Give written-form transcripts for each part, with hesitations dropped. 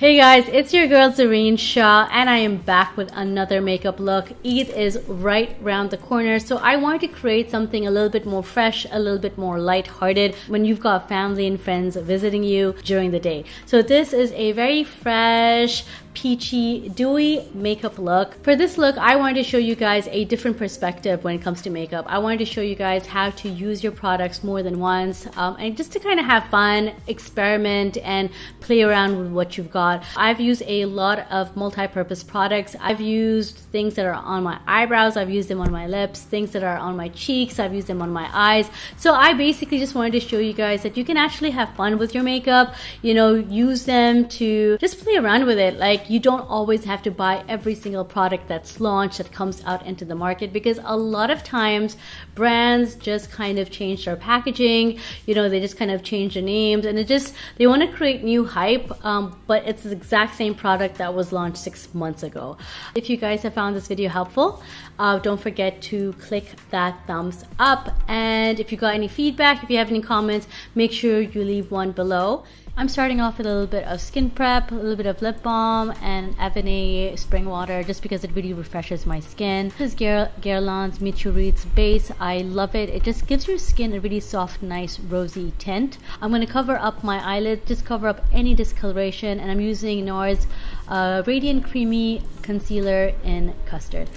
Hey guys, it's your girl Zareen Shah and I am back with another makeup look. Eid is right around the corner, so I wanted to create something a little bit more fresh, a little bit more light-hearted when you've got family and friends visiting you during the day. So this is a very fresh, peachy, dewy makeup look. For this look, I wanted to show you guys a different perspective when it comes to makeup. I wanted to show you guys how to use your products more than once and just to kind of have fun, experiment, and play around with what you've got. I've used a lot of multi-purpose products. I've used things that are on my eyebrows, I've used them on my lips, things that are on my cheeks, I've used them on my eyes. So I basically just wanted to show you guys that you can actually have fun with your makeup, you know, use them to just play around with it. Like, you don't always have to buy every single product that's launched, that comes out into the market, because a lot of times brands just kind of change their packaging, you know, they just kind of change the names, and they want to create new hype, but it's the exact same product that was launched 6 months ago. If you guys have found this video helpful, don't forget to click that thumbs up, and if you got any feedback, if you have any comments, make sure you leave one below. I'm starting off with a little bit of skin prep, a little bit of lip balm, and Avenè spring water, just because it really refreshes my skin. This is Guerlain's Mètèorites base. I love it. It just gives your skin a really soft, nice, rosy tint. I'm going to cover up my eyelid, just cover up any discoloration, and I'm using NARS Radiant Creamy Concealer in Custard.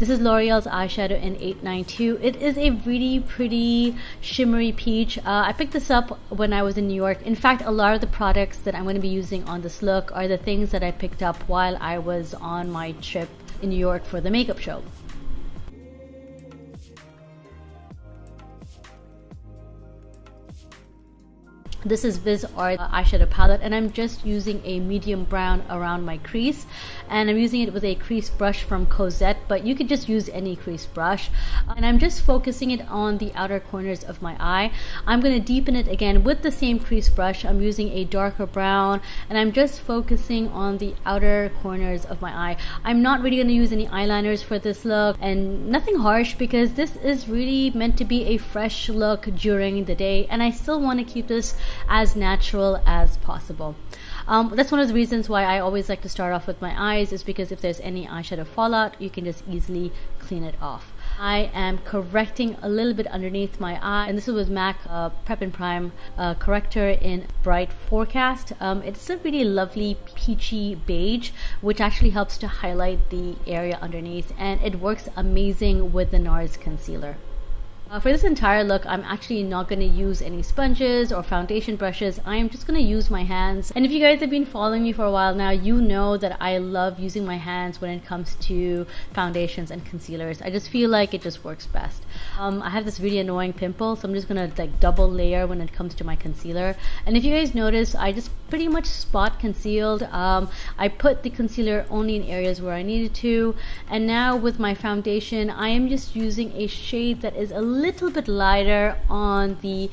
This is L'Oreal's eyeshadow in 892. It is a really pretty shimmery peach. I picked this up when I was in New York. In fact, a lot of the products that I'm going to be using on this look are the things that I picked up while I was on my trip in New York for the makeup show. This is VISEART eyeshadow palette, and I'm just using a medium brown around my crease, and I'm using it with a crease brush from Cosette, but you could just use any crease brush, and I'm just focusing it on the outer corners of my eye. I'm going to deepen it again with the same crease brush. I'm using a darker brown, and I'm just focusing on the outer corners of my eye. I'm not really going to use any eyeliners for this look, and nothing harsh, because this is really meant to be a fresh look during the day, and I still want to keep this as natural as possible. That's one of the reasons why I always like to start off with my eyes, is because if there's any eyeshadow fallout, you can just easily clean it off. I am correcting a little bit underneath my eye, and this is with MAC Prep and Prime corrector in Bright Forecast. It's a really lovely peachy beige, which actually helps to highlight the area underneath, and it works amazing with the NARS concealer. For this entire look, I'm actually not going to use any sponges or foundation brushes. I am just going to use my hands. And if you guys have been following me for a while now, you know that I love using my hands when it comes to foundations and concealers. I just feel like it just works best. I have this really annoying pimple, so I'm just going to like double layer when it comes to my concealer. And if you guys notice, I just pretty much spot concealed. I put the concealer only in areas where I needed to. And now with my foundation, I am just using a shade that is a little bit lighter on the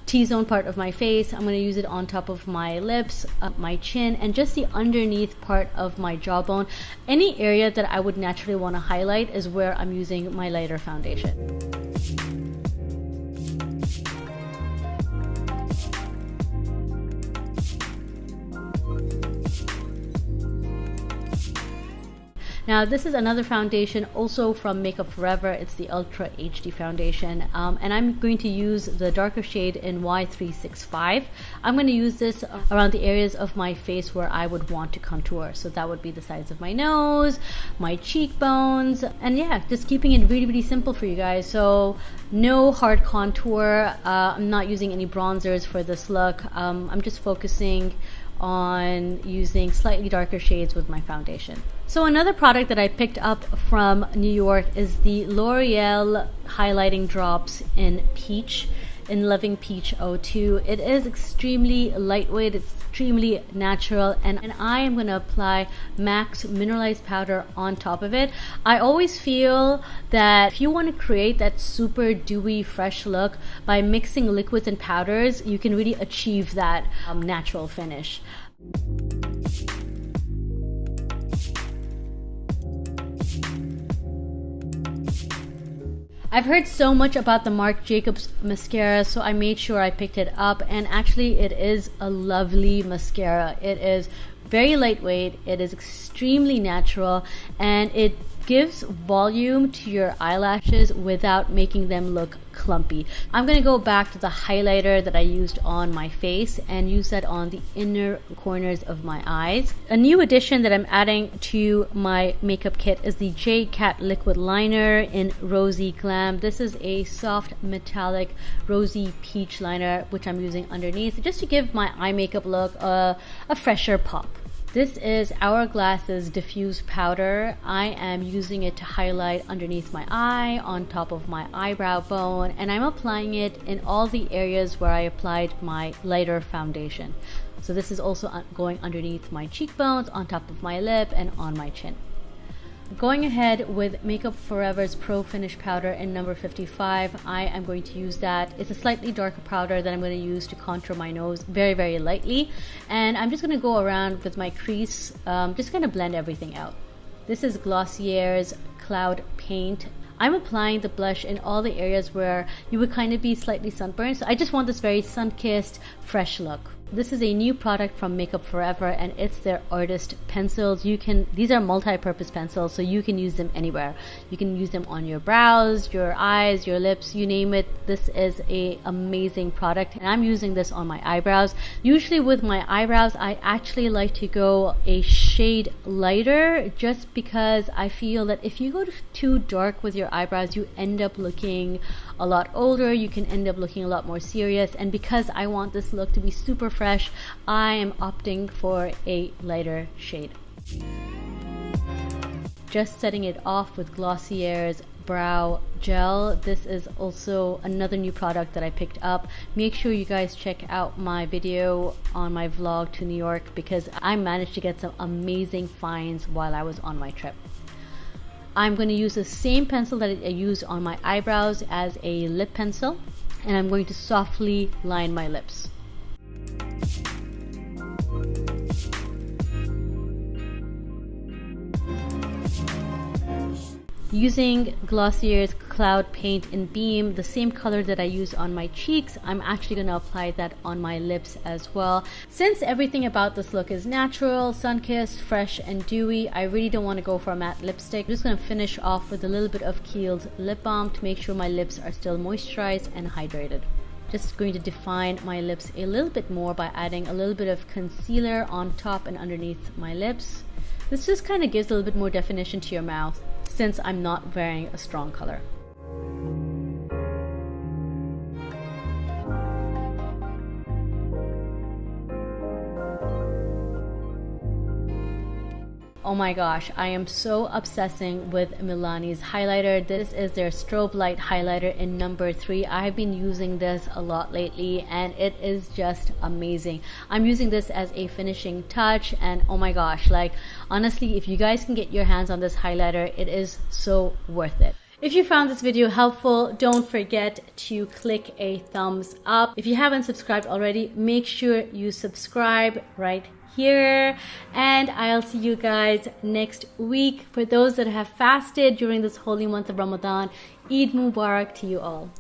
T-zone part of my face. I'm going to use it on top of my lips, up my chin, and just the underneath part of my jawbone. Any area that I would naturally want to highlight is where I'm using my lighter foundation. Now this is another foundation also from Makeup Forever. It's the Ultra HD foundation, and I'm going to use the darker shade in Y365. I'm going to use this around the areas of my face where I would want to contour. So that would be the sides of my nose, my cheekbones, and yeah, just keeping it really, really simple for you guys. So no hard contour. I'm not using any bronzers for this look. I'm just focusing on using slightly darker shades with my foundation. So another product that I picked up from New York is the L'Oreal highlighting drops in Peach, in Loving Peach 02. It is extremely lightweight, it's extremely natural, and I am going to apply MAC's mineralized powder on top of it. I always feel that if you want to create that super dewy, fresh look by mixing liquids and powders, you can really achieve that natural finish. I've heard so much about the Marc Jacobs mascara, so I made sure I picked it up, and actually it is a lovely mascara. It is very lightweight, it is extremely natural, and it gives volume to your eyelashes without making them look clumpy. I'm going to go back to the highlighter that I used on my face and use that on the inner corners of my eyes. A new addition that I'm adding to my makeup kit is the J.CAT liquid liner in Rosy Glam. This is a soft metallic rosy peach liner which I'm using underneath just to give my eye makeup look a fresher pop. This is Hourglass's diffuse powder. I am using it to highlight underneath my eye, on top of my eyebrow bone, and I'm applying it in all the areas where I applied my lighter foundation. So this is also going underneath my cheekbones, on top of my lip, and on my chin. Going ahead with Makeup Forever's Pro Finish powder in number 55, I am going to use that. It's a slightly darker powder that I'm going to use to contour my nose very, very lightly. And I'm just going to go around with my crease, just going to blend everything out. This is Glossier's Cloud Paint. I'm applying the blush in all the areas where you would kind of be slightly sunburned. So I just want this very sun-kissed, fresh look. This is a new product from Makeup Forever, and it's their artist pencils. These are multi-purpose pencils, so you can use them anywhere. You can use them on your brows, your eyes, your lips, you name it. This is an amazing product, and I'm using this on my eyebrows. Usually with my eyebrows, I actually like to go a shade lighter just because I feel that if you go too dark with your eyebrows, you end up looking a lot older. You can end up looking a lot more serious, and because I want this look to be super fresh, I am opting for a lighter shade. Just setting it off with Glossier's brow gel. This is also another new product that I picked up. Make sure you guys check out my video on my vlog to New York because I managed to get some amazing finds while I was on my trip. I'm going to use the same pencil that I used on my eyebrows as a lip pencil, and I'm going to softly line my lips. Using Glossier's Cloud Paint in Beam, the same color that I used on my cheeks, I'm actually going to apply that on my lips as well. Since everything about this look is natural, sun-kissed, fresh, and dewy, I really don't want to go for a matte lipstick. I'm just going to finish off with a little bit of KIEHL'S lip balm to make sure my lips are still moisturized and hydrated. Just going to define my lips a little bit more by adding a little bit of concealer on top and underneath my lips. This just kind of gives a little bit more definition to your mouth since I'm not wearing a strong color. Oh my gosh, I am so obsessing with Milani's highlighter. This is their Strobe-Light highlighter in number 3. I've been using this a lot lately and it is just amazing. I'm using this as a finishing touch, and oh my gosh, like honestly, if you guys can get your hands on this highlighter, it is so worth it. If you found this video helpful, don't forget to click a thumbs up. If you haven't subscribed already, make sure you subscribe right here, and I'll see you guys next week. For those that have fasted during this holy month of Ramadan, Eid Mubarak to you all.